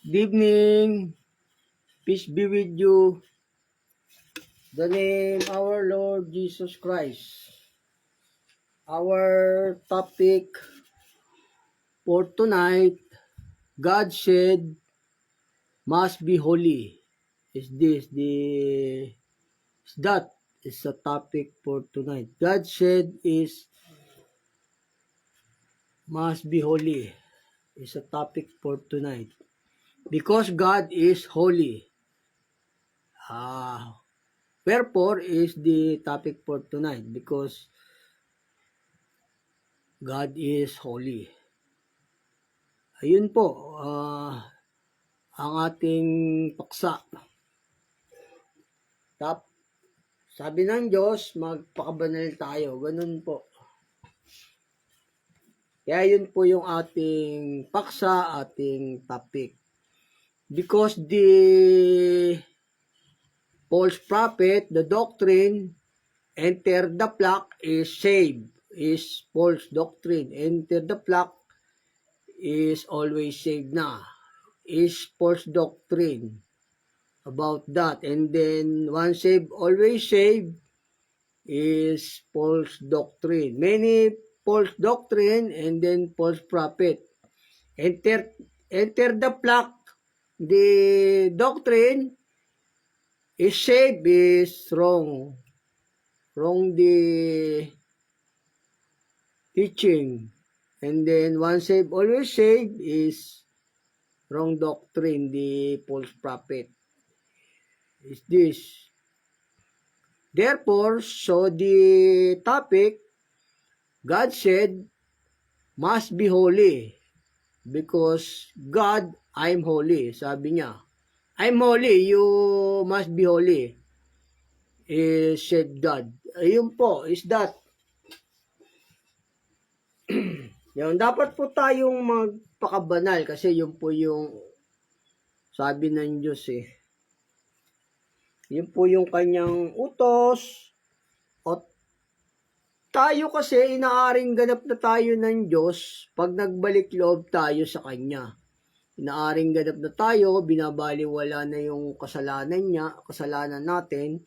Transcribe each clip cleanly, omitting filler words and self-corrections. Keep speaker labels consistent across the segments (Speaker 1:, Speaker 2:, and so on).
Speaker 1: Good evening. Peace be with you. The name our Lord Jesus Christ. Our topic for tonight, God said must be holy. Is that is a topic for tonight. God said is must be holy. Is a topic for tonight. Because God is holy. Wherefore is the topic for tonight? Because God is holy. Ayun po, ang ating paksa. Sabi ng Diyos, magpakabanal tayo. Ganun po. Kaya yun po yung ating paksa, ating topic. Because the false prophet, the doctrine, enter the flock is saved, is false doctrine. Enter the flock is always saved na. Is false doctrine about that. And then, once saved, always saved is false doctrine. Many false doctrine and then false prophet. Enter the flock. The doctrine is saved is wrong. Wrong the teaching. And then, once saved, always saved is wrong doctrine, the false prophet. Is this. Therefore, so the topic, God said, must be holy. Because God, I'm holy. Sabi niya, I'm holy, you must be holy. Said God. Ayun po, is that. Yan, dapat po tayong magpakabanal kasi yun po yung sabi ng Diyos eh. Yun po yung kanyang utos. O tayo kasi inaaring ganap na tayo ng Diyos pag nagbalik loob tayo sa Kanya. Inaaring ganap na tayo, binabaliwala na yung kasalanan natin.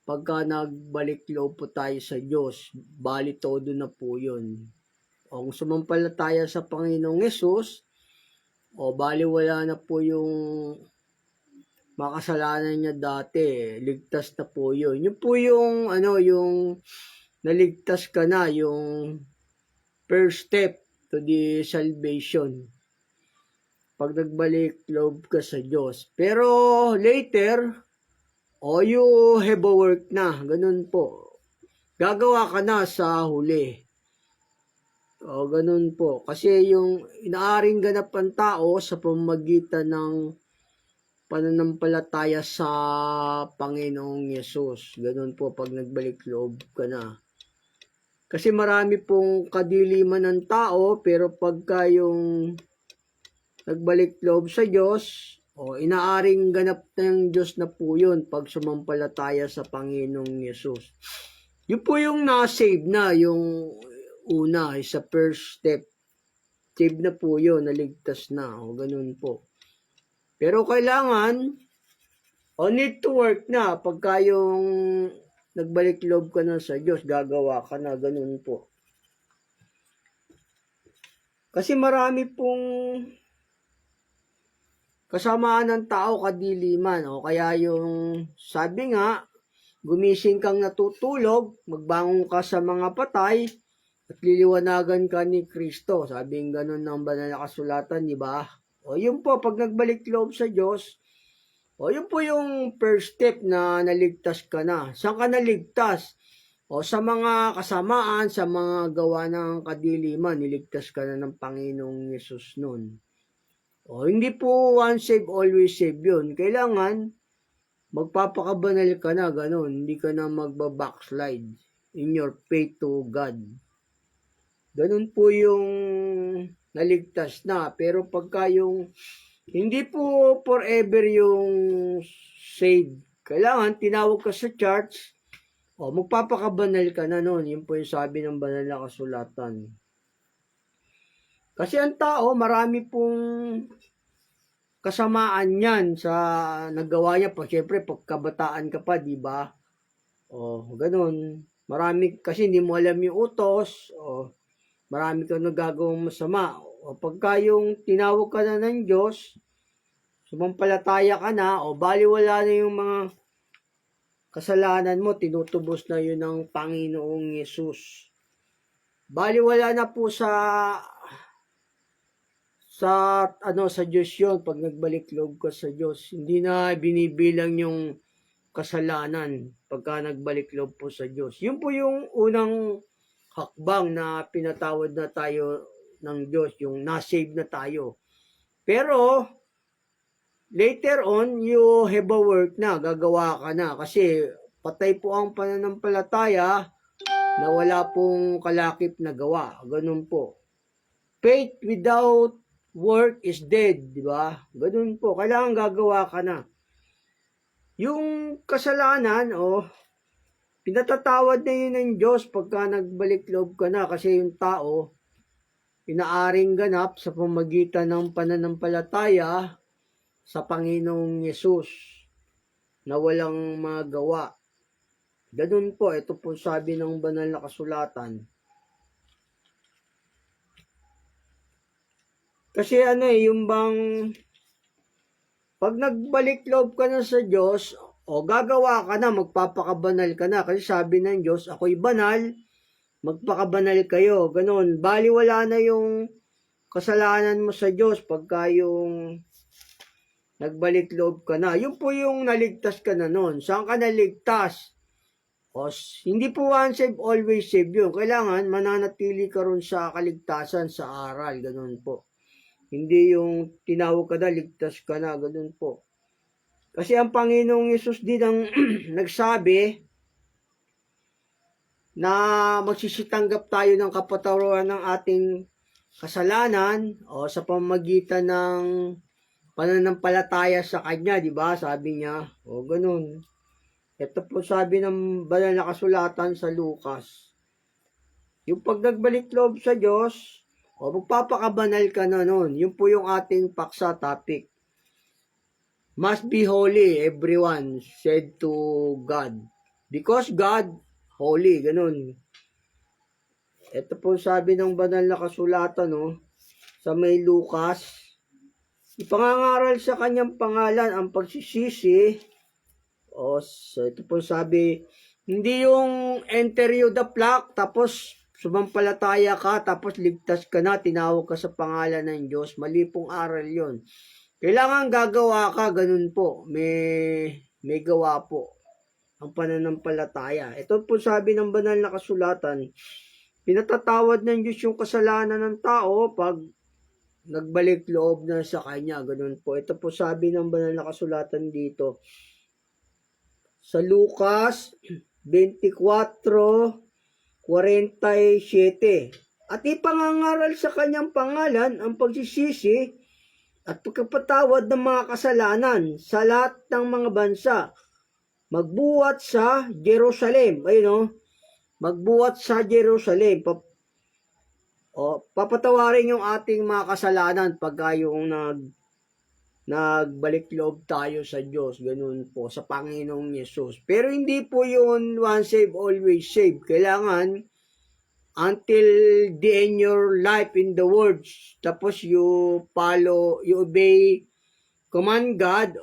Speaker 1: Pagka nagbalik loob po tayo sa Diyos, bali todo na po yun. O kung sumampalataya sa Panginoong Yesus, o baliwala na po yung makasalanan niya dati, ligtas na po yun. Yun po yung, yung naligtas ka na, yung first step to the salvation. Pag nagbalik loob ka sa Diyos. Pero later, you have a work na, ganun po. Gagawa ka na sa huli. O ganun po. Kasi yung inaaring ganap ang tao sa pamamagitan ng pananampalataya sa Panginoong Yesus. Ganun po pag nagbalik loob ka na. Kasi marami pong kadiliman ng tao, pero pagka yung nagbalik loob sa Diyos, inaaring ganap ng Diyos na po yun pag sumampalataya sa Panginoong Yesus. Yun po yung na-save na, yung una, sa first step. Save na po yun, naligtas na. Ganun po. Pero kailangan, need to work na. Pagka yung nagbalik loob ka na sa Diyos, gagawa ka na. Ganun po. Kasi marami pong kasamaan ng tao, kadiliman. Kaya yung sabi nga, gumising kang natutulog, magbangon ka sa mga patay, at liliwanagan ka ni Kristo. Sabing ganun ng banal na kasulatan, di ba? Yun po, pag nagbalik loob sa Diyos, yun po yung first step na naligtas ka na. Saan ka naligtas? Sa mga kasamaan, sa mga gawa ng kadiliman, niligtas ka na ng Panginoong Yesus nun. Hindi po once save, always save yun. Kailangan, magpapakabanal ka na, ganun. Hindi ka na magbabackslide in your faith to God. Ganun po yung naligtas na. Pero pagka yung hindi po forever yung saved. Kailangan tinawag ka sa church, magpapakabanal ka na nun. Yun po yung sabi ng banal na kasulatan. Kasi ang tao, marami pong kasamaan yan sa nagawa niya. Siyempre, pagkabataan ka pa, di ba? Ganun. Marami, kasi hindi mo alam yung utos, marami kang nagagawang masama. Pagka yung tinawag ka na ng Diyos, sumampalataya ka na, baliwala na yung mga kasalanan mo, tinutubos na yun ng Panginoong Yesus. Baliwala na po sa Diyos yun, pag nagbalik loob ka sa Diyos. Hindi na binibilang yung kasalanan pagka nagbalik loob po sa Diyos. Yun po yung unang hakbang na pinatawad na tayo ng Diyos, yung na-save na tayo. Pero, later on, you have a work na, gagawa ka na. Kasi, patay po ang pananampalataya na wala pong kalakip na gawa. Ganun po. Faith without work is dead, di ba? Ganun po. Kailangan gagawa ka na. Yung kasalanan, pinatatawad na yun ng Diyos pagka nagbalik loob ka na, kasi yung tao, inaaring ganap sa pamagitan ng pananampalataya sa Panginoong Yesus na walang magawa. Ganun po, ito po sabi ng banal na kasulatan. Kasi yung bang pag nagbalik loob ka na sa Diyos, gagawa ka na, magpapakabanal ka na. Kasi sabi ng Diyos, ako'y banal, magpakabanal kayo. Ganon. Baliwala na yung kasalanan mo sa Diyos pagka yung nagbalik loob ka na. Yun po yung naligtas ka na nun. Saan ka naligtas? Hindi po one save, always save yun. Kailangan mananatili ka ron sa kaligtasan, sa aral. Ganon po. Hindi yung tinawag ka na, ligtas ka na, ganun po. Kasi ang Panginoong Yesus din ang nagsabi na magsisitanggap tayo ng kapatawaran ng ating kasalanan sa pamamagitan ng pananampalataya sa Kanya, di ba? Sabi niya, ganun. Ito po sabi ng banal na kasulatan sa Lucas. Yung pag nagbalik loob sa Diyos, magpapakabanal ka na nun. Yun po yung ating paksa topic. Must be holy, everyone said to God. Because God, holy, ganun. Ito po sabi ng banal na kasulatan, sa may Lucas. Ipangangaral sa kanyang pangalan ang pagsisisi. So ito po sabi, hindi yung enter you the flock, tapos sumampalataya ka, tapos ligtas ka na, tinawag ka sa pangalan ng Diyos. Mali pong aral yon. Kailangan gagawa ka, ganun po. May gawa po ang pananampalataya. Ito po sabi ng banal na kasulatan, pinatatawad ng Diyos yung kasalanan ng tao pag nagbalik loob na sa Kanya. Ganun po. Ito po sabi ng banal na kasulatan dito. Sa Lucas 24:47. At ipangangaral sa kanyang pangalan ang pagsisisi at pagkapatawad ng mga kasalanan sa lahat ng mga bansa. Magbuhat sa Jerusalem. Magbuhat sa Jerusalem. Papatawarin yung ating mga kasalanan pagka yung nagbalik loob tayo sa Diyos. Ganun po, sa Panginoong Yesus. Pero hindi po yun one save, always save. Kailangan until the end your life in the words. Tapos you obey command God.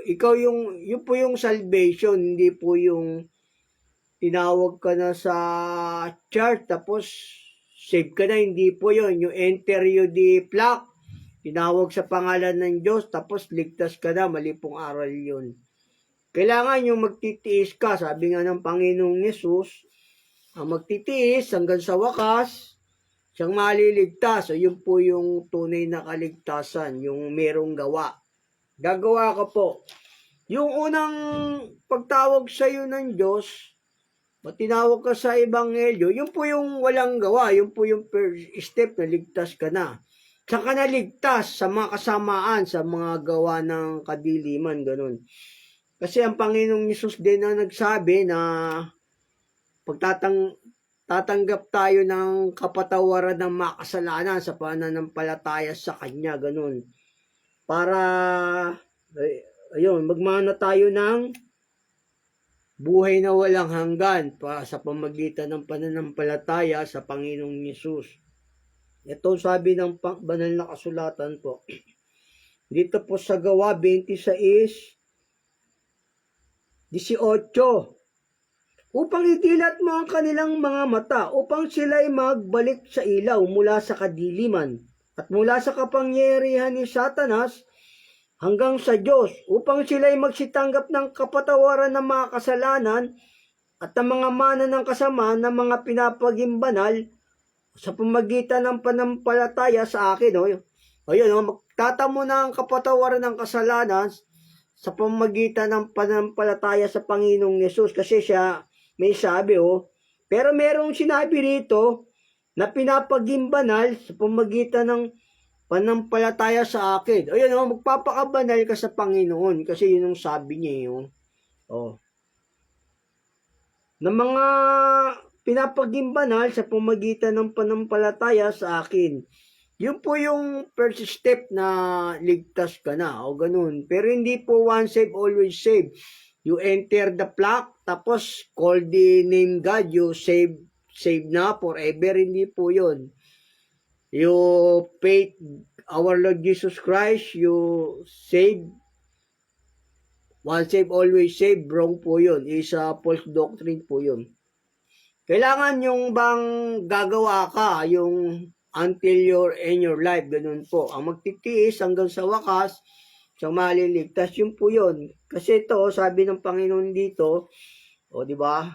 Speaker 1: Yun po yung salvation. Hindi po yung tinawag ka na sa church tapos save ka na. Hindi po yun. Yung enter you the flock, tinawag sa pangalan ng Diyos, tapos ligtas ka na, mali pong aral yun. Kailangan yung magtitiis ka, sabi nga ng Panginoong Yesus, ang magtitiis hanggang sa wakas, siyang maliligtas. Yun po yung tunay na kaligtasan, yung merong gawa. Gagawa ka po. Yung unang pagtawag sa iyo ng Diyos, tinawag ka sa Ebanghelyo, yun po yung walang gawa, yun po yung first step na ligtas ka na. Saka naligtas sa mga kasamaan, sa mga gawa ng kadiliman, ganun. Kasi ang Panginoong Yesus din na nagsabi na tatanggap tayo ng kapatawaran ng mga kasalanan sa pananampalataya sa Kanya, ganun. para ayun, magmana tayo ng buhay na walang hanggan sa pamagitan ng pananampalataya sa Panginoong Yesus. Ito sabi ng banal na kasulatan po. Dito po sa Gawa 26:18. Upang idilat mo ang kanilang mga mata, upang sila'y magbalik sa ilaw mula sa kadiliman, at mula sa kapangyarihan ni Satanas hanggang sa Diyos, upang sila'y magsitanggap ng kapatawaran ng mga kasalanan at ng mga mana ng kasamaan ng mga pinapagimbanal sa pamagitan ng panampalataya sa akin. Ayun, magtatamo na ang kapatawaran ng kasalanan sa pamagitan ng panampalataya sa Panginoong Yesus, kasi siya may sabi, pero merong sinabi rito na pinapagimbanal sa pamagitan ng panampalataya sa akin. Ayun, magpapakabanal ka sa Panginoon kasi yun ang sabi niya. Na mga pinapagimbanal sa pamagitan ng panampalataya sa akin. Yun po yung first step na ligtas ka na, ganun. Pero hindi po once saved, always saved. You enter the flock, tapos call the name God, you save na forever. Hindi po yun. You faith our Lord Jesus Christ, you save. Once saved, always saved. Wrong po yun. Isa false doctrine po yun. Kailangan yung bang gagawa ka, yung until you're in your life, ganun po. Ang magtitiis hanggang sa wakas, siyang maliligtas, yun po yun. Kasi ito, sabi ng Panginoon dito, di ba?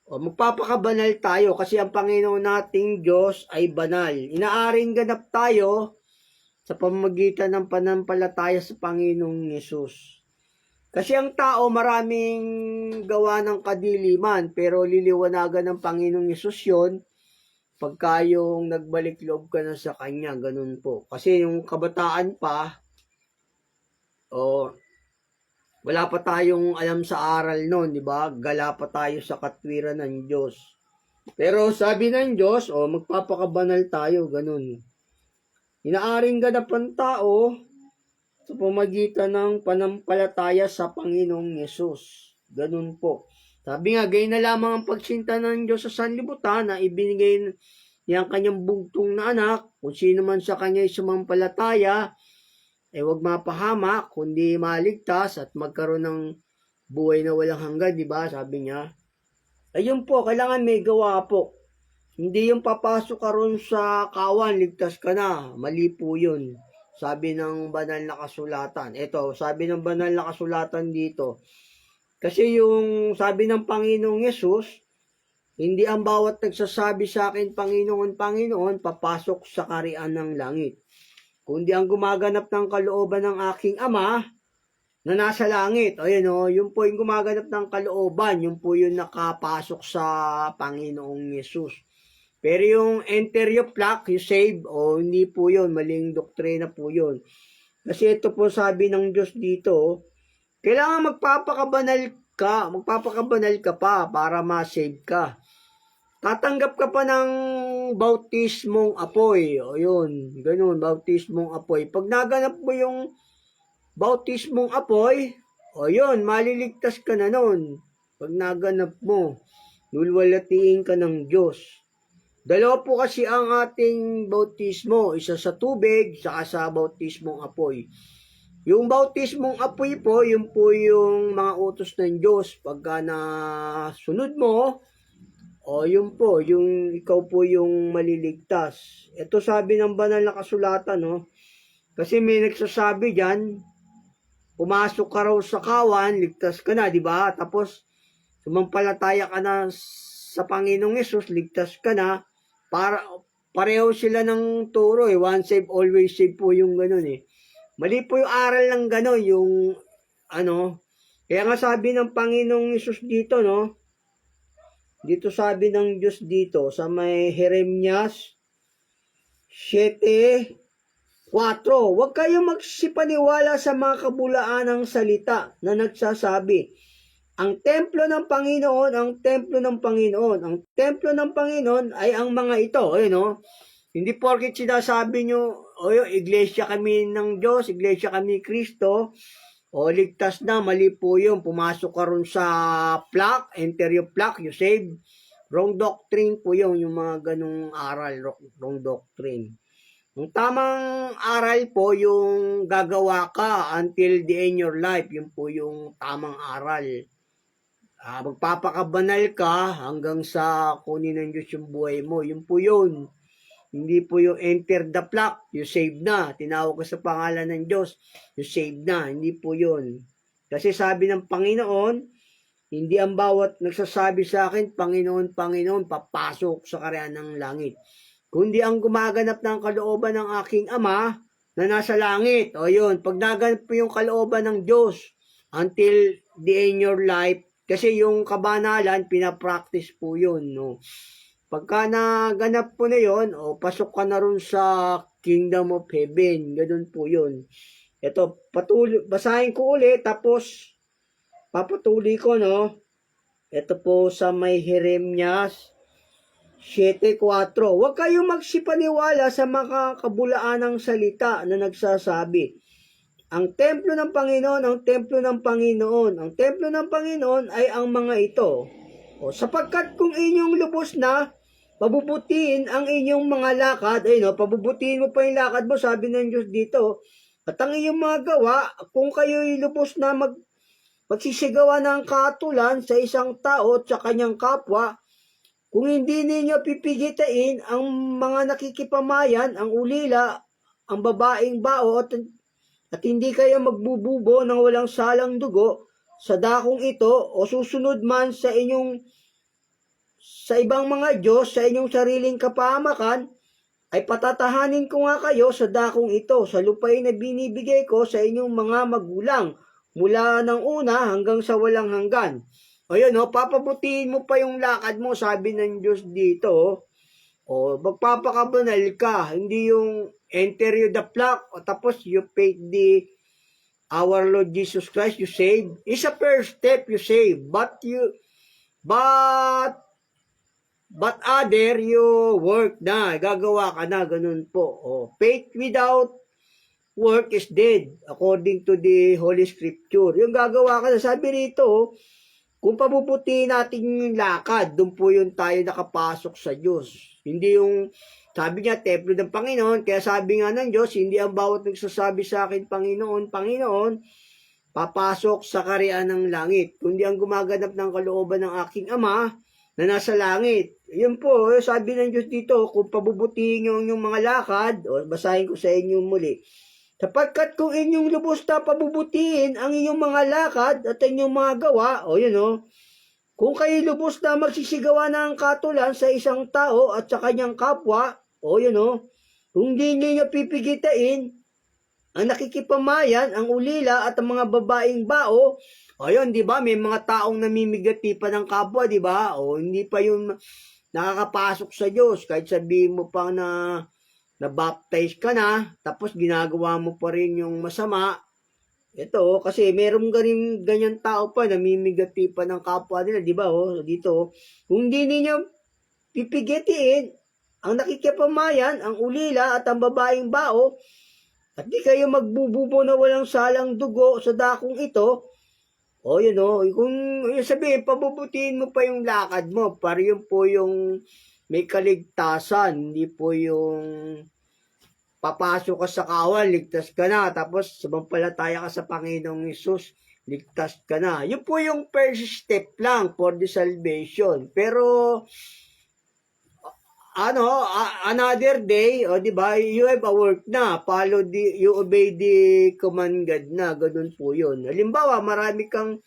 Speaker 1: Magpapakabanal tayo kasi ang Panginoon nating Diyos ay banal. Inaaring ganap tayo sa pamamagitan ng panampalataya sa Panginoong Yesus. Kasi ang tao maraming gawa ng kadiliman, pero liliwanagan ng Panginoong Yesus yun pagka yung nagbalik loob ka na sa Kanya, ganun po. Kasi yung kabataan pa, wala pa tayong alam sa aral noon, di ba? Gala pa tayo sa katwiran ng Diyos. Pero sabi ng Diyos, magpapakabanal tayo, ganun. Inaaring ganap ang tao sa pamagitan ng panampalataya sa Panginoong Yesus. Ganun po. Sabi nga, gayon na lamang ang pagsinta ng Diyos sa sanlibutan na ibinigay niya ang kanyang bugtong na anak, kung sino man sa kanya sumampalataya, huwag mapahamak, kundi maligtas at magkaroon ng buhay na walang hanggan, di ba? Sabi niya. Ayun po, kailangan may gawa po. Hindi yung papasok ka ron sa kawan, ligtas ka na. Mali po yun. Sabi ng banal na kasulatan. Ito, sabi ng banal na kasulatan dito. Kasi yung sabi ng Panginoong Yesus, hindi ang bawat nagsasabi sa akin, Panginoon, Panginoon, papasok sa karian ng langit. Kundi ang gumaganap ng kalooban ng aking Ama na nasa langit. Yun po yung gumaganap ng kalooban. Yun po yung nakapasok sa Panginoong Yesus. Pero yung enter your flock, you save, hindi po yun. Maling doktrina po yun. Kasi ito po sabi ng Diyos dito, kailangan magpapakabanal ka pa para ma-save ka. Tatanggap ka pa ng bautismong apoy. Ganun, bautismong apoy. Pag naganap mo yung bautismong apoy, maliligtas ka na nun. Pag naganap mo, lulwalatiin ka ng Diyos. Dalawa po kasi ang ating bautismo, isa sa tubig, saka sa bautismong apoy. Yung bautismong apoy po, yun po yung mga utos ng Diyos. Pagka nasunod mo, yun po, yung ikaw po yung maliligtas. Ito sabi ng banal na kasulatan, kasi may nagsasabi dyan, pumasok ka raw sa kawan, ligtas ka na, di ba? Tapos, sumampalataya ka na sa Panginoong Yesus, ligtas ka na, pareho sila ng turo, once saved, always saved po yung ganun, Mali po yung aral ng ganun, yung, kaya nga sabi ng Panginoong Yesus dito, dito sabi ng Diyos dito sa may Jeremias 7:4, huwag kayong magsipaniwala sa mga kabulaanang salita na nagsasabi, ang templo ng Panginoon, ang templo ng Panginoon, ang templo ng Panginoon ay ang mga ito. Hindi porket sinasabi nyo, o yung iglesia kami ng Diyos, iglesia kami ni Kristo, o ligtas na, mali po yun. Pumasok ka ron sa plak, enter yung plak, you save. Wrong doctrine po yun, yung mga ganong aral, wrong doctrine. Yung tamang aral po, yung gagawa ka until the end your life, yun po yung tamang aral. Magpapakabanal ka hanggang sa kunin ng Diyos yung buhay mo, yun po yun. Hindi po yung enter the flock, you save na. Tinawag ka sa pangalan ng Diyos, you save na. Hindi po yun. Kasi sabi ng Panginoon, hindi ang bawat nagsasabi sa akin, Panginoon, Panginoon, papasok sa karyan ng langit. Kundi ang gumaganap ng kalooban ng aking Ama na nasa langit. O yun, pag naganap po yung kalooban ng Diyos until the end your life, kasi yung kabanalan, pinapractice po yun, no? Pagka naganap po na yon, pasok ka na ron sa Kingdom of Heaven. Ganun po yun. Ito, basahin ko ulit, tapos papatuloy ko, no? Ito po sa may Jeremias 7:4. Huwag kayong magsipaniwala sa mga kabulaanang salita na nagsasabi, ang templo ng Panginoon, ang templo ng Panginoon. Ang templo ng Panginoon ay ang mga ito. Sapagkat kung inyong lubos na pabubutiin ang inyong mga lakad, pabubutiin mo pa yung lakad mo, sabi ng Diyos dito, at ang inyong mga gawa, kung kayo'y lubos na magsisigawa ng katulan sa isang tao at sa kanyang kapwa, kung hindi ninyo pipigitain ang mga nakikipamayan, ang ulila, ang babaeng bao, at hindi kayo magbububo ng walang salang dugo sa dakong ito, o susunod man sa ibang mga Diyos, sa inyong sariling kapahamakan, ay patatahanin ko nga kayo sa dakong ito, sa lupain na binibigay ko sa inyong mga magulang, mula ng una hanggang sa walang hanggan. O yun, papabutiin mo pa yung lakad mo, sabi ng Diyos dito. Magpapakabanal ka, hindi yung enter you the flock, tapos you faith our Lord Jesus Christ, you save. It's a first step, you save. But other, you work na, gagawa ka na, ganun po. Faith without work is dead, according to the Holy Scripture. Yung gagawa ka na, sabi rito, kung pabubutiin natin yung lakad, doon po yung tayo nakapasok sa Diyos. Hindi yung, sabi niya, templo ng Panginoon, kaya sabi nga ng Diyos, hindi ang bawat nagsasabi sa akin, Panginoon, Panginoon, papasok sa karyaan ng langit. Kundi ang gumaganap ng kalooban ng aking Ama na nasa langit. Yun po, sabi ng Diyos dito, kung pabubutiin nyo yung mga lakad, basahin ko sa inyo muli, sapagkat kung inyong lubos na pabubutiin ang inyong mga lakad at inyong mga gawa, kung kayo lubos na magsisigawa ng katulan sa isang tao at sa kanyang kapwa, kung di ninyo pipigitain ang nakikipamayan, ang ulila at ang mga babaeng bao, di ba, may mga taong namimigati pa ng kapwa, di ba? Hindi pa yun nakakapasok sa Diyos, kahit sabihin mo pa na-baptize ka na, tapos ginagawa mo pa rin yung masama. Ito, kasi meron ganyan tao pa, namimigati pa ng kapwa nila, di ba? Dito, kung di ninyo pipigitiin ang nakikipamayan, ang ulila at ang babaeng bao, at di kayo magbububo na walang salang dugo sa dakong ito, kung sabihin, pabubutiin mo pa yung lakad mo, para yun po yung may kaligtasan, hindi po yung papasok ka sa kawan, ligtas ka na, tapos sumampalataya ka sa Panginoong Hesus, ligtas ka na. Yun po yung first step lang for the salvation. Pero, another day, di ba, you have a work na, you obey the command God na, ganun po yun. Halimbawa, marami kang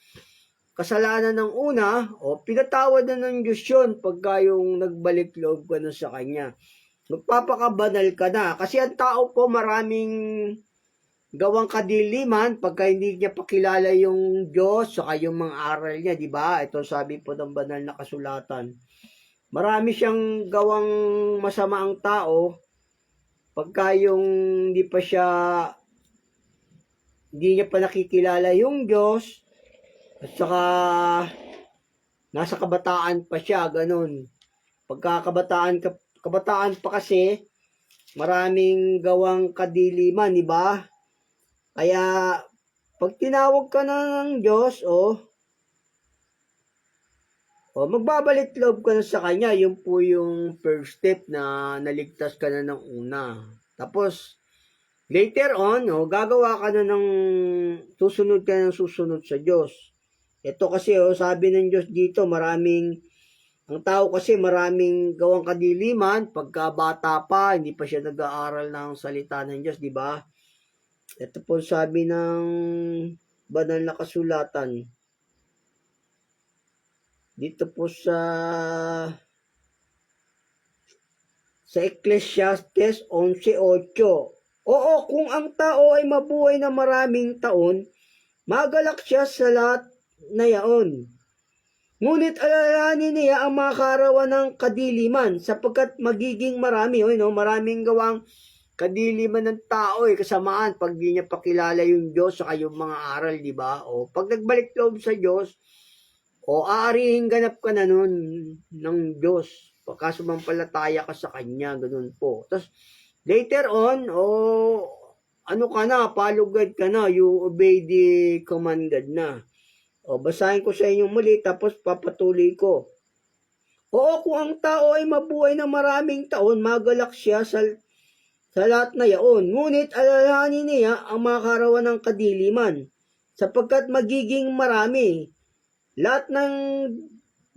Speaker 1: kasalanan ng una, pinatawad na ng Diyos yun, pagka yung nagbalik loob ka na sa Kanya. Magpapakabanal ka na, kasi ang tao po maraming gawang kadiliman, pagka hindi niya pakilala yung Diyos, saka yung mga aral niya, di ba? Ito sabi po ng banal na kasulatan. Marami siyang gawang masama ang tao pagka yung hindi niya pa nakikilala yung Diyos at saka nasa kabataan pa siya, ganun. Pagka kabataan pa kasi, maraming gawang kadiliman, di ba? Kaya, pag tinawag ka na ng Diyos, magbabalik loob ka na sa Kanya. Yun po yung first step na naligtas ka na ng una. Tapos, later on, gagawa ka na ng susunod ka ng susunod sa Diyos. Ito kasi, sabi ng Diyos dito, ang tao kasi maraming gawang kadiliman, pagka bata pa, hindi pa siya nag-aaral ng salita ng Diyos, di ba? Ito po sabi ng banal na kasulatan. Dito po sa Ecclesiastes 11:8. Oo, kung ang tao ay mabuhay na maraming taon, magalak siya sa lahat na yaon. Ngunit alalahanin niya ang mga kaarawan ng kadiliman sapagkat magiging marami, maraming gawang kadiliman ng tao, kasamaan pag di niya pakilala yung Diyos sa yung mga aral, di ba? O pag nagbalik loob sa Diyos, aarihin ganap ka na nun ng Diyos. Pagka sumampalataya ka sa Kanya, ganun po. Tapos, later on, ano ka na, follow God ka na, you obey the command God na. Basahin ko sa inyo muli, tapos papatuloy ko. Oo, kung ang tao ay mabuhay na maraming taon, magalak siya sa lahat na yaon. Ngunit alalahanin niya ang mga karawan ng kadiliman, sapagkat magiging marami. Lahat ng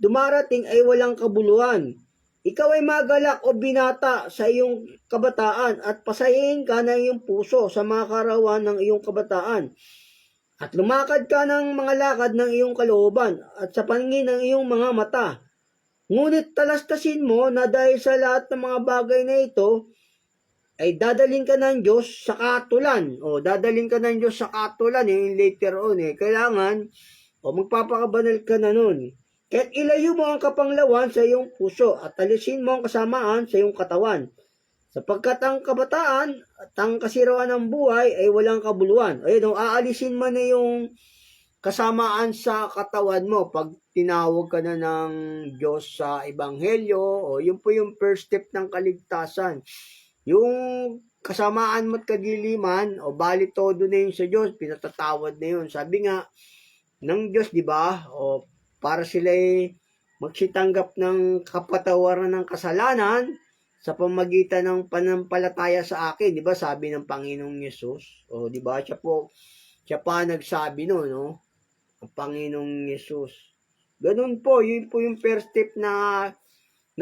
Speaker 1: dumarating ay walang kabuluhan. Ikaw ay magalak o binata sa iyong kabataan at pasayin ka ng iyong puso sa mga karawan ng iyong kabataan. At lumakad ka ng mga lakad ng iyong kalooban at sa paningin ng iyong mga mata. Ngunit talastasin mo na dahil sa lahat ng mga bagay na ito, ay dadaling ka ng Diyos sa katulan. Dadaling ka ng Diyos sa katulan, later on, Kailangan, magpapakabanal ka na nun. Kaya't ilayo mo ang kapanglawan sa iyong puso at alisin mo ang kasamaan sa iyong katawan. Sapagkat ang kabataan at ang kasirawan ng buhay ay walang kabuluhan. Aalisin mo na yung kasamaan sa katawan mo pag tinawag ka na ng Diyos sa Ebanghelyo. Yun po yung first step ng kaligtasan. Yung kasamaan mo at kadiliman, bali todo na yun sa Diyos, pinatatawad na yun. Sabi nga ng Diyos, di ba? Para sila magsitanggap ng kapatawaran ng kasalanan sa pamagitan ng panampalataya sa akin, di ba? Sabi ng Panginoong Yesus. Di ba? Siya pa nagsabi no? Ang Panginoong Yesus. Ganun po, yun po yung first step na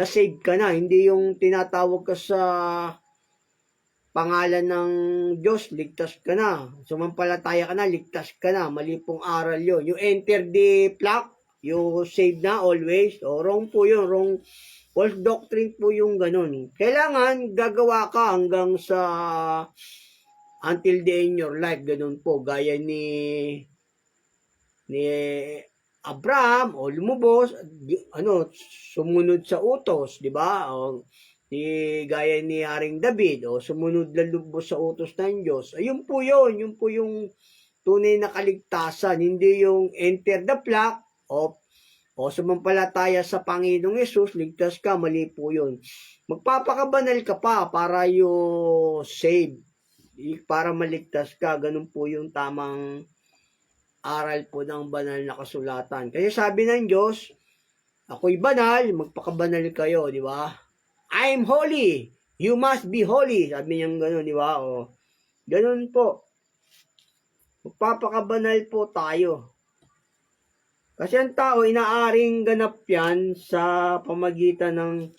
Speaker 1: save ka na, hindi yung tinatawag ka sa pangalan ng Diyos, ligtas ka na. Sumampalataya ka na, ligtas ka na. Mali pong aral yun. You enter the flock, you save na always. Wrong po yun. Wrong. False doctrine po yung ganun. Kailangan gagawa ka hanggang sa until the end your life. Ganun po. Gaya ni Abraham, lumubos, sumunod sa utos, di ba? Gaya ni Haring David, sumunod lalubos sa utos ng Diyos. Ayun po yun. Yun po yung tunay na kaligtasan. Hindi yung enter the flock, sumampalataya sa Panginoong Yesus, ligtas ka, mali po yun. Magpapakabanal ka pa para you save, para maligtas ka. Ganun po yung tamang aral po ng banal na kasulatan. Kasi sabi ng Diyos, ako'y banal, magpakabanal kayo, di ba? I'm holy, you must be holy. Sabi niya gano'n, di ba? Gano'n po. Magpapakabanal po tayo. Kasi ang tao, inaaring ganap yan sa pamagitan ng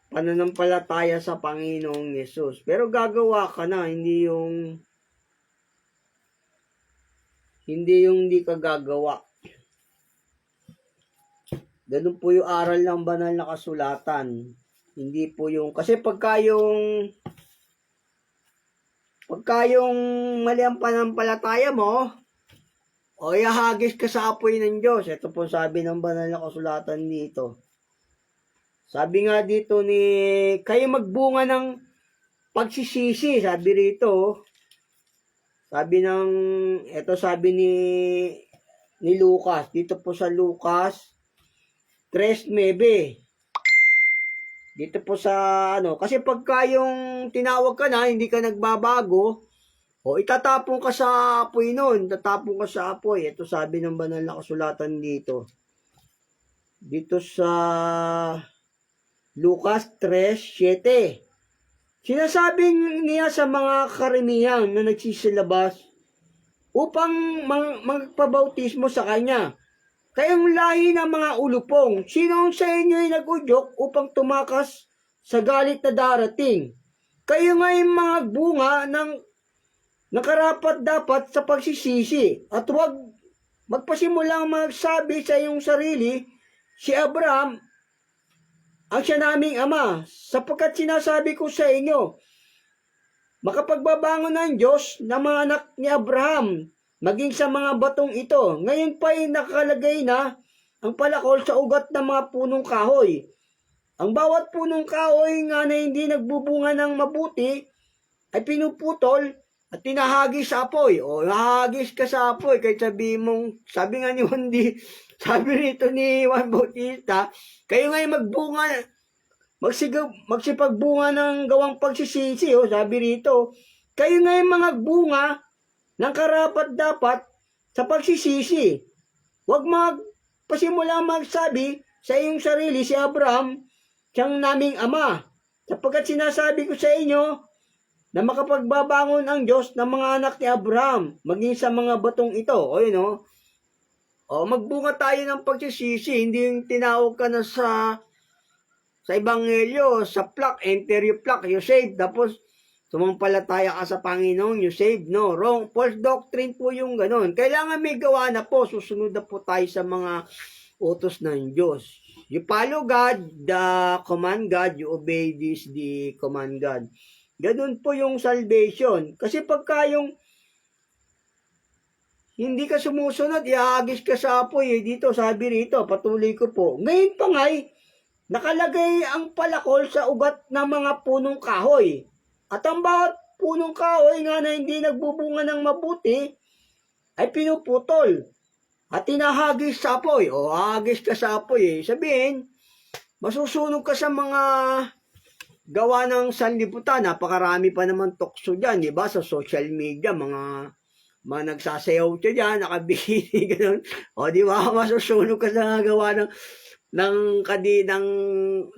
Speaker 1: pananampalataya sa Panginoong Yesus. Pero gagawa ka na, hindi yung hindi ka gagawa. Ganun po yung aral ng banal na kasulatan. Hindi po yung, kasi pagka yung mali ang panampalataya mo, ihahagis ka sa apoy ng Diyos. Ito po sabi ng banal na kasulatan dito. Sabi nga dito kayo magbunga ng pagsisisi, sabi rito. Sabi ni Lucas, dito po sa Lucas 3:9. Dito po sa ano, kasi pagka yung tinawag ka na, hindi ka nagbabago, o itatapon ka sa apoy nun, tatapon ka sa apoy. Ito sabi ng banal na kasulatan dito. Dito sa Lucas 3:7. Sinasabing niya sa mga karamihan na nagsisilabas upang magpabautismo sa kanya. Kayong lahi ng mga ulupong, sino sa inyo ay nag-udyok upang tumakas sa galit na darating? Kayo nga'y mga bunga ng nakarapat dapat sa pagsisisi at huwag magpasimulang magsabi sa iyong sarili, si Abraham ang siya naming ama, sapagkat sinasabi ko sa inyo, makapagbabangon ng Diyos ng mga anak ni Abraham, maging sa mga batong ito. Ngayon pa ay nakalagay na ang palakol sa ugat ng mga punong kahoy. Ang bawat punong kahoy nga na hindi nagbubunga ng mabuti ay pinuputol at tinahagis sa apoy. O, nahagis ka sa apoy kahit sabi nga ni Juan sabi rito ni Juan Bautista, kayo nga'y magsipagbunga ng gawang pagsisisi, sabi rito, kayo nga'y mga bunga ng karapat dapat sa pagsisisi. Huwag magpasimula magsabi sa iyong sarili, si Abraham, siyang naming ama, sapagkat sinasabi ko sa inyo, na makapagbabangon ang Diyos ng mga anak ni Abraham, maging sa mga batong ito. O yun o. O, magbunga tayo ng pagsisisi, hindi yung tinawag ka na sa Ebanghelyo, sa plak, enter yung plak, you save, tapos sumampalataya ka sa Panginoon, you save, no, wrong, false doctrine po yung ganun. Kailangan may gawa na po, susunod na po tayo sa mga utos ng Diyos. You follow God, the command God, you obey the command God. Ganun po yung salvation. Kasi pagka yung hindi ka sumusunod, ihagis ka sa apoy. Dito, sabi rito, patuloy ko po. Ngayon pa nga'y, nakalagay ang palakol sa ugat ng mga punong kahoy. At ang bawat punong kahoy nga na hindi nagbubunga ng mabuti, ay pinuputol. At tinahagis sa apoy. O, hagis ka sa apoy. Sabihin, masusunog ka sa mga gawa ng sanlibutan. Napakarami pa naman tukso dyan, di ba? Sa social media, mga nagsasayaw siya dyan, nakabihini, gano'n. O, di ba? Masusunog ka sa gawa ng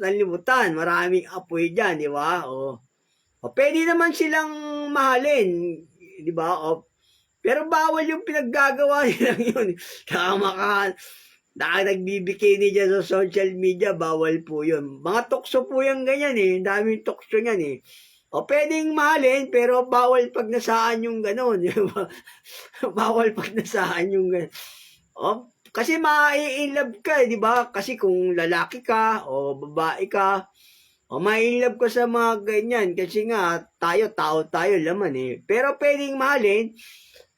Speaker 1: sanlibutan. Maraming apoy dyan, di ba? O, pwede naman silang mahalin, di ba? O, pero bawal yung pinaggagawa nilang yun. Nagbibikini dyan sa social media, bawal po yun. Mga tukso po yung ganyan eh. Daming tukso yan eh. O, pwedeng mahalin, pero bawal pag nasaan yung gano'n. Bawal pag nasaan yung gano'n. O, kasi ma-i-inlove ka, di ba? Kasi kung lalaki ka, o babae ka, o ma-inlove ka sa mga ganyan. Kasi nga, tao tayo laman eh. Pero pwedeng mahalin,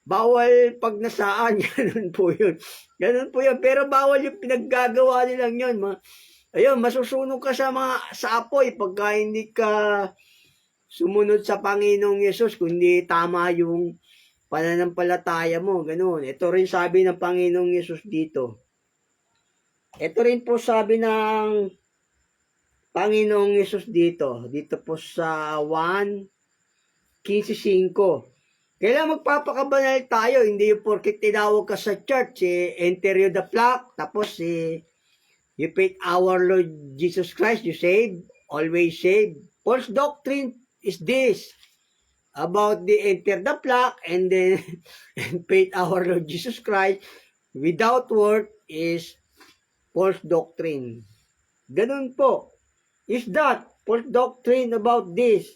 Speaker 1: bawal pag nasaan, ganun po yun. Ganun po yun. Pero bawal yung pinaggagawa nilang yun. Ayun, masusunog ka sa apoy pagka hindi ka sumunod sa Panginoong Yesus, kundi tama yung pananampalataya mo, ganoon. Ito rin sabi ng Panginoong Yesus dito. Ito rin po sabi ng Panginoong Yesus dito. Dito po sa 1:15. Kailangan magpapakabanal tayo, hindi yung porkit tinawag ka sa church, enter you the flock, tapos you faith our Lord Jesus Christ, you saved, always saved. False doctrine is this, about the enter the flock and then and faith our Lord Jesus Christ without work is false doctrine. Ganun po. Is that false doctrine about this?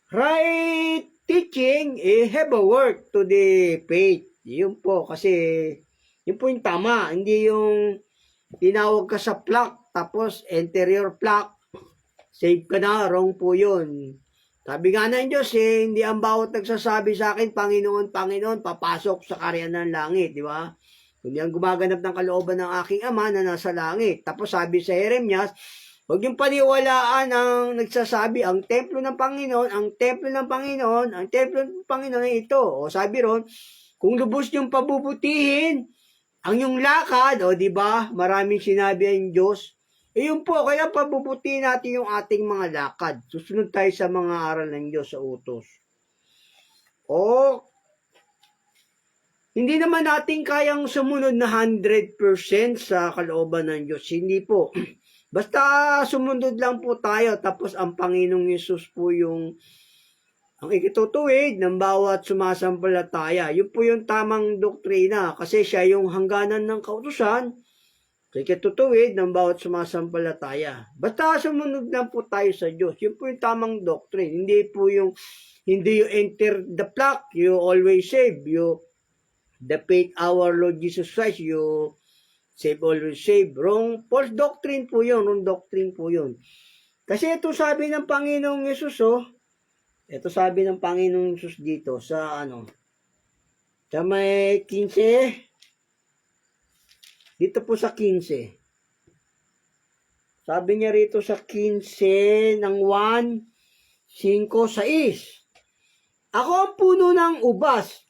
Speaker 1: Right teaching, have a work to the faith. Yun po, kasi yun po yung tama. Hindi yung tinawag ka sa flock, tapos interior flock, save ka na, wrong po yun. Sabi nga ng Diyos, hindi ang bawat nagsasabi sa akin, Panginoon, Panginoon, papasok sa karyan ng langit, di ba? Kundi ang gumaganap ng kalooban ng aking Ama na nasa langit. Tapos sabi sa Jeremias, huwag yung paniwalaan ang nagsasabi, ang templo ng Panginoon, ang templo ng Panginoon, ang templo ng Panginoon ay ito. O sabi ron, kung lubos yung pabubutihin ang yung lakad, o di ba? Maraming sinabi ang Diyos. Yun po, kaya pabubuti natin yung ating mga lakad. Susunod tayo sa mga aral ng Diyos sa utos. O, hindi naman natin kayang sumunod na 100% sa kalooban ng Diyos. Hindi po. Basta sumunod lang po tayo, tapos ang Panginoong Yesus po yung ang ikitutuwid ng bawat sumasampalataya. Yun po yung tamang doktrina kasi siya yung hangganan ng kautusan. Ikitutuwid ng bawat sumasampalataya. Basta sumunod lang po tayo sa Diyos. Yun po yung tamang doctrine. Hindi you enter the flock, you always save. You the faith our Lord Jesus Christ, you save always save. False doctrine po yun. Wrong doctrine po yun. Kasi ito sabi ng Panginoong Yesus, ito sabi ng Panginoong Yesus dito sa sa may 15. Dito po sa 15. Sabi niya rito sa 15 ng 1, 5, 6. Ako ang puno ng ubas.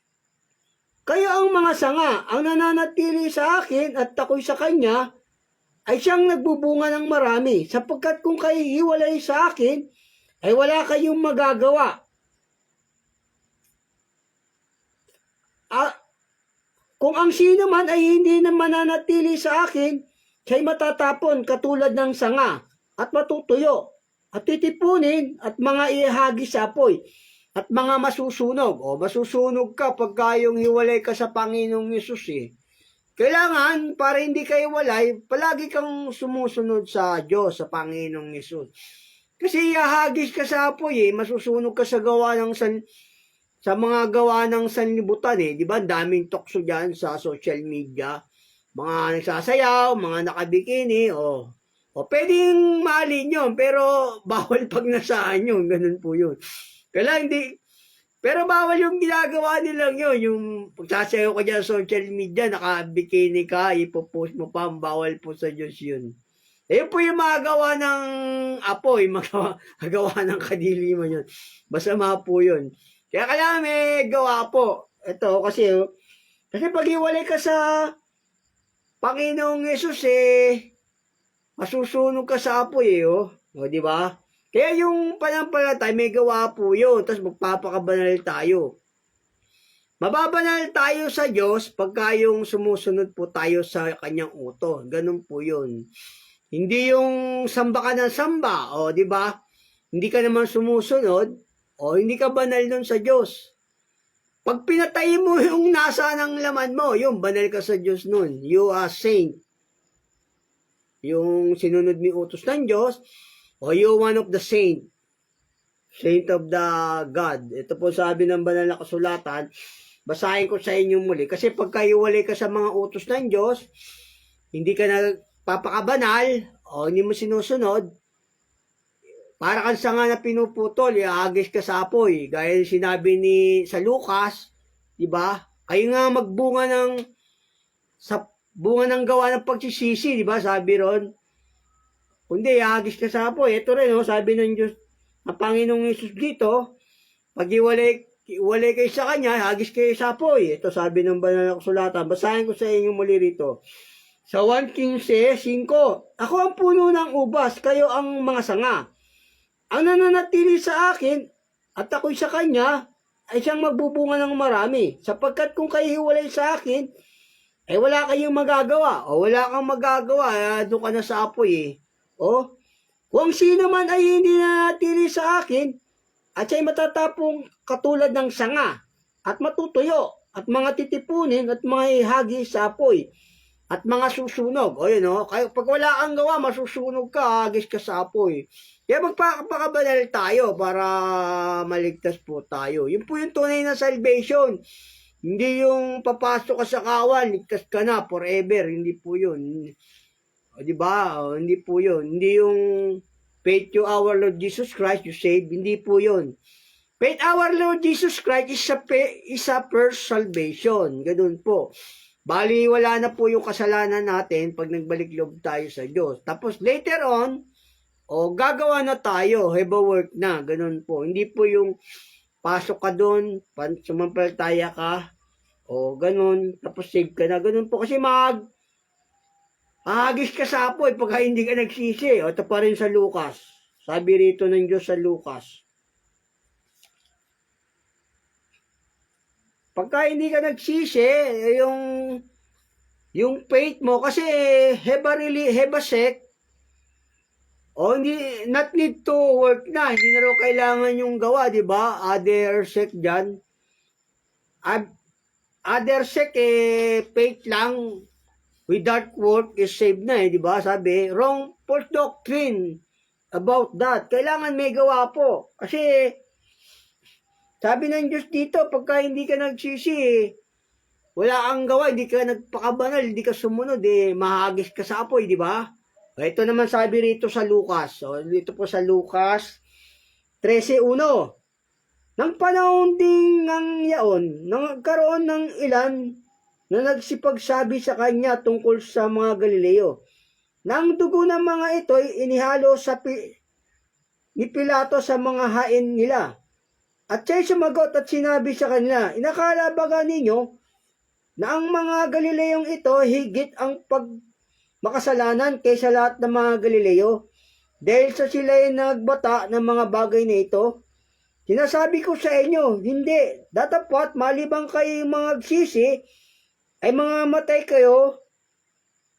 Speaker 1: Kayo ang mga sanga. Ang nananatili sa akin at ako'y sa kanya ay siyang nagbubunga ng marami. Sapagkat kung kayo hiwalay sa akin, ay wala kayong magagawa. Kung ang sino man ay hindi na mananatili sa akin, siya'y matatapon katulad ng sanga at matutuyo at titipunin at mga ihagis sa apoy at mga masusunog. Masusunog ka pagka yung hiwalay ka sa Panginoong Yesus Kailangan, para hindi kayo walay, palagi kang sumusunod sa Diyos, sa Panginoong Yesus. Kasi ihagis ka sa apoy masusunog ka sa gawa ng sa mga gawa ng sanlibutan di ba? Daming tukso diyan sa social media. Mga nagsasayaw, mga nakabikini, pwedeng mahalin yun, pero bawal pag nasaan yun, ganun po yun. Pero bawal yung ginagawa nilang yun, yung pagsasayaw ka dyan sa social media, nakabikini ka, ipopost mo pa, bawal po sa Diyos yun. Yun po yung magawa ng apoy, magawa ng kadiliman yun. Masama po yun. Kaya kailangan may gawa po. Ito, kasi pag iwalay ka sa Panginoong Yesus, masusunog ka sa apoy, di ba? Kaya yung panampalatay, may gawa po yun. Tapos magpapakabanal tayo. Mababanal tayo sa Diyos pagka yung sumusunod po tayo sa kanyang utos. Ganun po yun. Hindi yung samba ka ng samba, di ba? Hindi ka naman sumusunod, hindi ka banal nun sa Diyos. Pag pinatay mo yung nasa ng laman mo, yung banal ka sa Diyos nun. You are saint. Yung sinunod mo utos ng Diyos, you one of the saint. Saint of the God. Ito po sabi ng banal na kasulatan, basahin ko sa inyo muli. Kasi pagka iwalay ka sa mga utos ng Diyos, hindi ka nagpapakabanal, hindi mo sinusunod, para kang sanga na pinuputol, ihagis ka sa apoy. Gaya sinabi sa Lucas, di ba? Kayo nga magbunga sa bunga ng gawa ng pagsisisi, di ba? Sabi ron, kundi ihagis ka sa apoy. Ito rin, sabi ng Diyos, ang Panginoong Yesus dito, pag iwalay kayo sa Kanya, ihagis kayo sa apoy. Ito sabi ng banal na kasulatan. Basahin ko sa inyo muli rito. Sa 1:15, ako ang puno ng ubas, kayo ang mga sanga. Ang nananatili sa akin at ako'y sa kanya ay siyang magbubunga ng marami. Sapagkat kung kayo hiwalay sa akin, ay wala kayong magagawa. Wala kang magagawa, doon ka na sa apoy kung sino man ay hindi nananatili sa akin, at siya'y matatapong katulad ng sanga at matutuyo at mga titipunin at mga ihagis sa apoy at mga susunog. Pag wala kang gawa, masusunog ka, hagis ka sa apoy. Kaya magpakabanal tayo para maligtas po tayo. Yun po yung tunay na salvation. Hindi yung papasok ka sa kawan, ligtas ka na forever. Hindi po yun. Diba? Hindi po yun. Hindi yung faith to our Lord Jesus Christ, you save. Hindi po yun. Faith our Lord Jesus Christ is a first salvation. Ganun po. Bali, wala na po yung kasalanan natin pag nagbalik loob tayo sa Diyos. Tapos later on, gagawa na tayo, have a work na, ganun po. Hindi po yung pasok ka doon, sumampalataya ka, O, ganun. Tapos save ka na. Ganun po. Kasi ahagis ka sa apoy pagka hindi ka nagsisi. O, ito pa rin sa Lucas. Sabi rito ng Diyos sa Lucas. Pagka hindi ka nagsisi, yung faith mo, kasi hebasek, o hindi, not need to work na. Hindi na raw kailangan yung gawa, di ba? Other sect dyan. Other sect, faith lang, without work is saved na di ba? Sabi, wrong false doctrine about that. Kailangan may gawa po. Kasi, sabi ng Diyos dito, pagka hindi ka nagsisi, wala kang gawa, hindi ka nagpakabanal, hindi ka sumunod, mahagis ka sa apoy, di ba? Ito naman sabi rito sa Lucas. So, dito po sa Lucas 13:1. Nang panahon ding ng yaon, nagkaroon ng ilan na nagsipagsabi sa kanya tungkol sa mga Galileo. Nang dugo ng mga ito'y inihalo ni Pilato sa mga hain nila. At siya'y sumagot at sinabi sa kanila, inakala ba ninyo na ang mga Galileong ito higit ang makasalanan kaysa lahat ng mga Galileo dahil sa sila'y nagbata ng mga bagay na ito? Sinasabi ko sa inyo, hindi. Datapwat malibang kayo mga nagsisi, ay mga matay kayo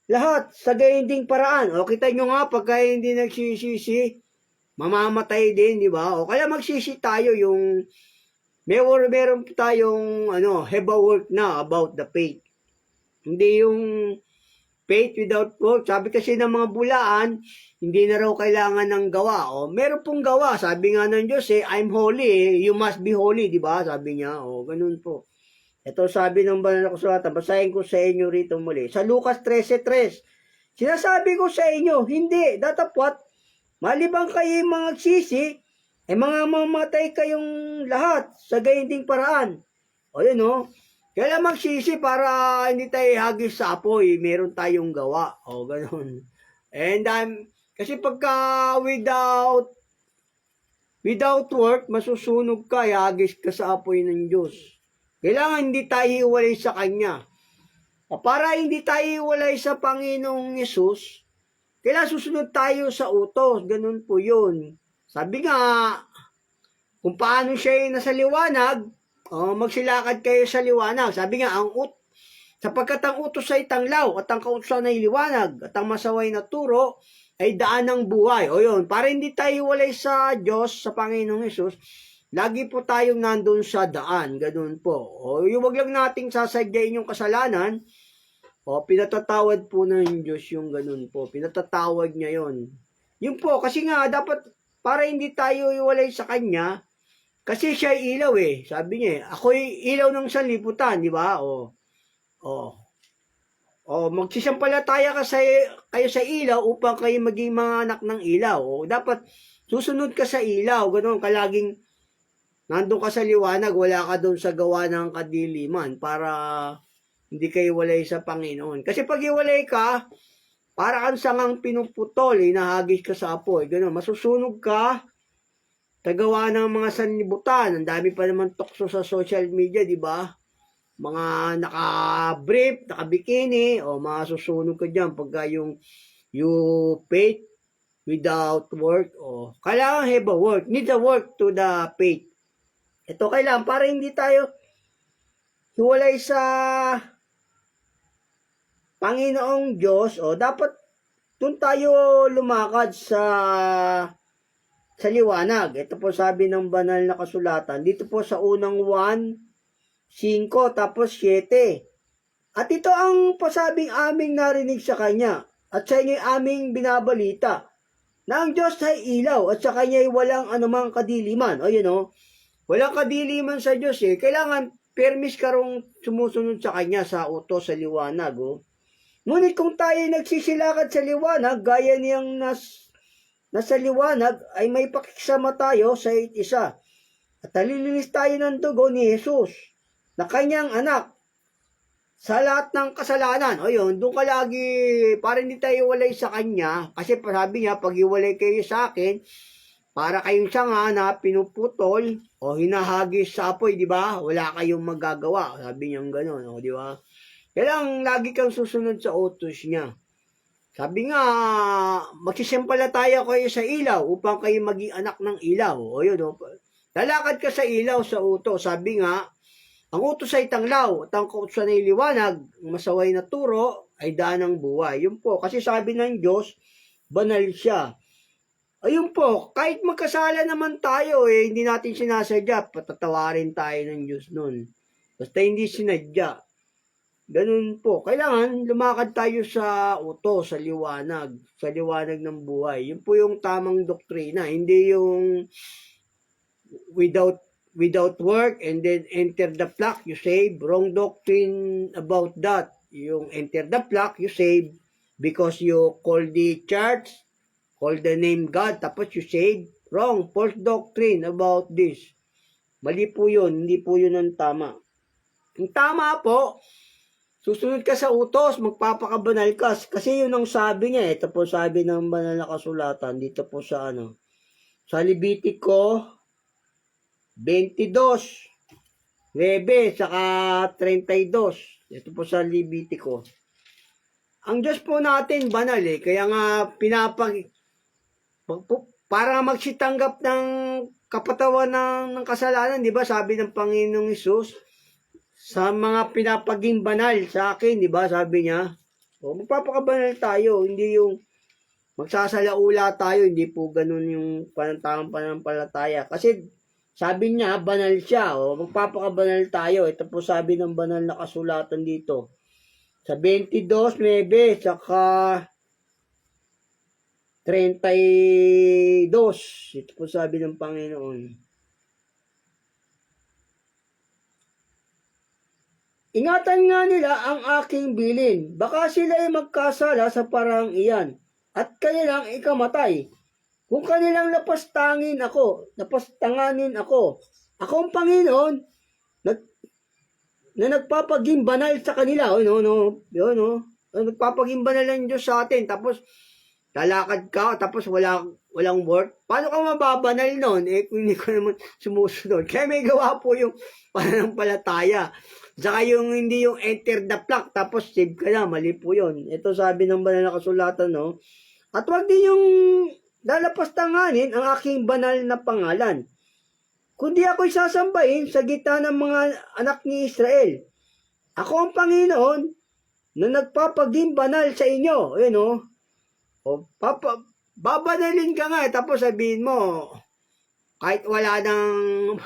Speaker 1: lahat sa gayunding paraan. O kita nyo nga, pagka hindi nagsisisi, mamamatay din, di ba? O kaya magsisi tayo yung meron tayong have a work na about the faith. Hindi yung faith without work. Sabi kasi ng mga bulaan, hindi na raw kailangan ng gawa. O, meron pong gawa. Sabi nga ng Diyos, I'm holy. You must be holy, di ba? Sabi niya. O, ganun po. Ito sabi ng banal na kasulatan. Basahin ko sa inyo rito muli. Sa Lucas 13:3. Sinasabi ko sa inyo, hindi. Datapwat, malibang kayo mga nagsisi, ay mga mamatay kayong lahat sa gayunding paraan. O, yun o. Kaya magsisi para hindi tayo hagis sa apoy, meron tayong gawa. O, ganun. And kasi pagka without work, masusunog ka, hagis ka sa apoy ng Diyos. Kailangan hindi tayo hiwalay sa Kanya. Para hindi tayo hiwalay sa Panginoong Yesus, kailangan susunod tayo sa utos. Ganun po yun. Sabi nga, kung paano siya nasa liwanag, magsilakad kayo sa liwanag. Sabi nga, sapagkat ang utos ay tanglaw at ang kautusan ay liwanag at ang masaway na turo ay daan ng buhay. O yun, para hindi tayo walay sa Diyos, sa Panginoong Hesus, lagi po tayong nandun sa daan. Ganun po. O yung wag lang nating sasadyain yung kasalanan, pinatatawad po ng Diyos yung ganun po. Pinatatawad niya yun. Yun po, kasi nga, dapat para hindi tayo iwalay sa Kanya, kasi siya ay ilaw Sabi niya ako'y ilaw ng sanlibutan, di ba? Magsisampalataya kayo sa ilaw upang kayo maging mga anak ng ilaw. Dapat susunod ka sa ilaw. Ganun, kalaging nandun ka sa liwanag, wala ka doon sa gawa ng kadiliman para hindi kayo walay sa Panginoon. Kasi pag iwalay ka, para kang sangang pinuputol, nahagis ka sa apoy. Ganun, masusunog ka, tagawa ng mga sanlibutan. Ang dami pa naman tukso sa social media, di ba? Mga naka-brief, naka-bikini, masusunog ka dyan pagka yung faith without work, kailangan have a work, need a work to the faith. Ito kailangan, para hindi tayo hiwalay sa Panginoong Diyos, dapat doon tayo lumakad sa liwanag. Ito po sabi ng banal na kasulatan. Dito po sa unang 1:5 tapos 7. At ito ang pasabing aming narinig sa Kanya. At sa inyo'y aming binabalita. Na ang Diyos ay ilaw at sa Kanya'y walang anumang kadiliman. O yun walang kadiliman sa Diyos Kailangan permis ka rong sumusunod sa Kanya sa utos sa liwanag. Ngunit kung tayo nagsisilakad sa liwanag, gaya niyang nasa liwanag, ay may pakisama tayo sa isa. At nalilinis tayo ng dugo ni Jesus, na Kanyang anak, sa lahat ng kasalanan. O yun, doon ka lagi, para hindi tayo walay sa Kanya, kasi sabi niya, pag iwalay kayo sa akin, para kayong sanga na pinuputol o hinahagis sa apoy, di ba? Wala kayong magagawa. Sabi niya gano'n, o, di ba? Kailangan lagi kang susunod sa utos niya. Sabi nga, magsisimpalataya kayo sa ilaw upang kayo maging anak ng ilaw. O yun, o. Lalakad ka sa ilaw sa utos. Sabi nga, ang utos ay tanglaw at ang kautusan ay liwanag. Ang masaway na turo ay daan ng buhay. Yun po, kasi sabi ng Diyos, banal siya. Ayun po, kahit magkasala naman tayo, hindi natin sinasadya, patatawarin tayo ng Diyos nun. Basta hindi sinadya. Ganun po. Kailangan lumakad tayo sa utos, sa liwanag ng buhay. Yun po yung tamang doktrina, hindi yung without work and then enter the flock, you save. Wrong doctrine about that. Yung enter the flock, you save because you call the church, call the name God, tapos you save. Wrong, false doctrine about this. Mali po yun, hindi po yun ang tama. Ang tama po, susunod ka sa utos, magpapakabanal ka. Kasi yun ang sabi niya. Ito po sabi ng banal na kasulatan. Dito po sa sa Levitico 22, 9, saka 32. Ito po sa Levitico. Ang Diyos po natin banal Kaya nga para magsitanggap ng kapatawan ng kasalanan, di ba? Sabi ng Panginoong Hesus, sa mga pinapaging banal sa akin, di ba? Sabi niya, magpapakabanal tayo, hindi yung magsasalaula tayo, hindi po ganun yung pananampalataya. Kasi sabi niya, banal siya, magpapakabanal tayo. Ito po sabi ng banal na kasulatan dito. Sa 22:9, saka 32. Ito po sabi ng Panginoon. Ingatan nga nila ang aking bilin. Baka sila ay magkasala sa parang iyan at kanilang ikamatay. Kung kanilang napastanganin ako, ako ang Panginoon na nagpapaging banal sa kanila. Nagpapaging banal ng Diyos sa atin. Tapos, lalakad ka, tapos walang work. Paano ka mababanal nun? Kung hindi ko naman sumusunod. Kaya may gawa po yung pananampalataya. Saka hindi yung enter the flock, tapos save ka na, mali po yun. Ito sabi ng banal na kasulatan, At wag din yung lalapastanganin ang aking banal na pangalan. Kundi ako'y sasambahin sa gitna ng mga anak ni Israel. Ako ang Panginoon na nagpapaging banal sa inyo. Ayun, babanalin ka nga, tapos sabihin mo, kahit wala nang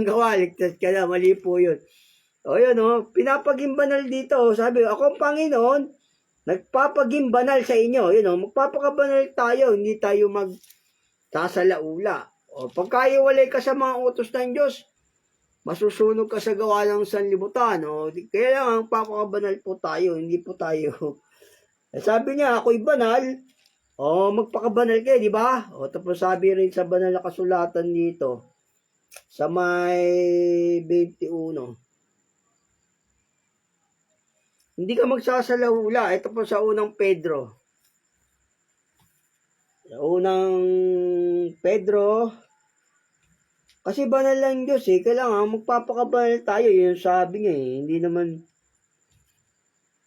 Speaker 1: gawa, ligtas ka na, mali po yun. Pinapaging banal dito, sabi, ako ang Panginoon, nagpapaging banal sa inyo, magpapakabanal tayo, hindi tayo magsasalaula. Pagkaiwalay ka sa mga utos ng Diyos, masusunog ka sa gawa ng sanlibutan, kaya lang, papakabanal po tayo, hindi po tayo. Sabi niya, ako'y banal, magpakabanal kayo, di ba? Tapos sabi rin sa banal na kasulatan dito, sa may 21. Hindi ka magsasalaula. Ito po sa unang Pedro. Sa unang Pedro, kasi banal lang Diyos kailangan magpapakabanal tayo. Yun sabi niya Hindi naman.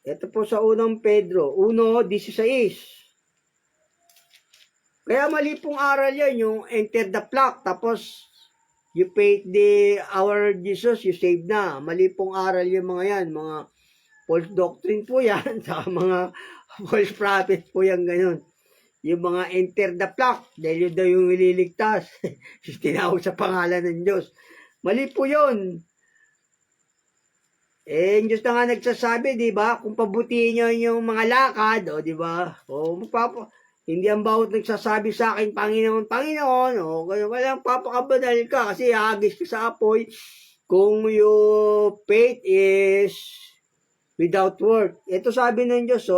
Speaker 1: Ito po sa unang Pedro, 1:16. Kaya mali pong aral yan, yung enter the flock, tapos you paid our Jesus, you saved na. Mali pong aral yung mga yan, mga false doctrine po yan, sa mga false prophet po yan, ganun. Yung mga enter the flock, dahil yun daw yung ililigtas, tinawag sa pangalan ng Diyos. Mali po yun. Yung Diyos na nga nagsasabi, di ba? Kung pabutihin nyo yung mga lakad, di ba? Hindi ang bawat nagsasabi sa akin, Panginoon, walang papakabanal ka kasi hagis ka sa apoy kung yung faith is without work. Ito sabi ng Diyos,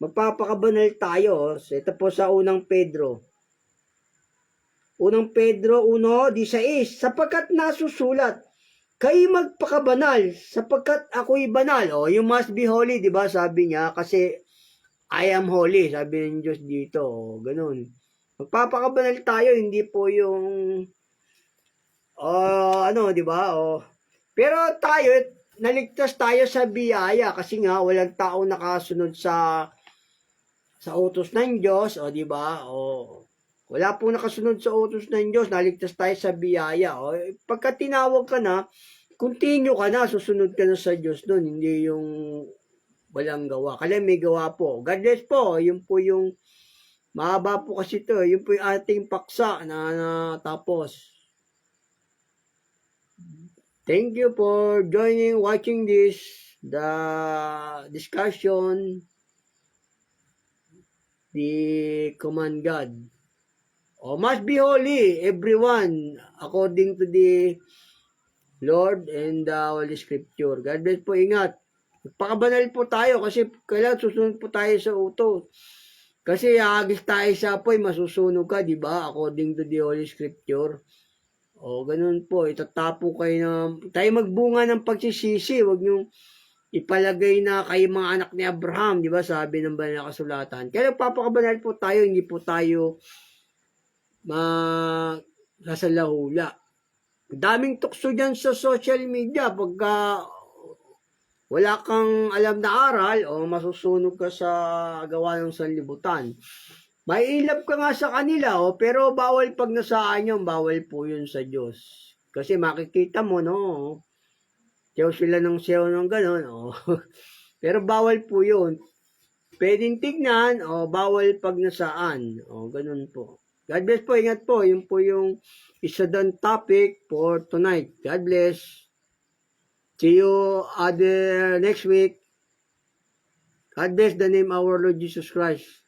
Speaker 1: magpapakabanal tayo. Ito po sa unang Pedro. Unang Pedro 1:16, sapagkat nasusulat, kayo magpakabanal sapagkat ako'y banal. You must be holy, di ba? Sabi niya, kasi I am holy, sabi ng Diyos dito. Ganun. Magpapakabanal tayo, hindi po yung di ba? Pero tayo, naligtas tayo sa biyaya kasi nga walang tao nakasunod sa utos ng Diyos, di ba? Wala po nakasunod sa utos ng Diyos, naligtas tayo sa biyaya. Pagka tinawag ka na, continue ka na, susunod ka na sa Diyos doon, hindi yung walang gawa. Kaya may gawa po. God bless po, yun po yung mahaba po kasi ito, yun po yung ating paksa na tapos. Thank you for joining, watching this, the discussion, the command God. Must be holy, everyone, according to the Lord and the Holy Scripture. God bless po, ingat. Magpakabanal po tayo kasi kailangan susunod po tayo sa utos. Kasi agis tayo sa apoy, masusunog ka, di ba? According to the Holy Scripture. Ganun po. Itatapo kayo na, tayo magbunga ng pagsisisi. Huwag niyong ipalagay na kayo mga anak ni Abraham, di ba? Sabi ng banal na kasulatan. Kaya papakabanal po tayo, hindi po tayo sasalahula. Daming tukso dyan sa social media. Pagka wala kang alam na aral, masusunog ka sa gawa ng sanlibutan. May ilap ka nga sa kanila, pero bawal pag nasaan yun, bawal po yun sa Diyos. Kasi makikita mo, no? Siyaw sila ng siyaw ng gano'n, Pero bawal po yun. Pwedeng tignan, bawal pag nasaan. Ganun po. God bless po, ingat po. Yun po yung isa dang topic for tonight. God bless. See you other next week. God bless the name of our Lord Jesus Christ.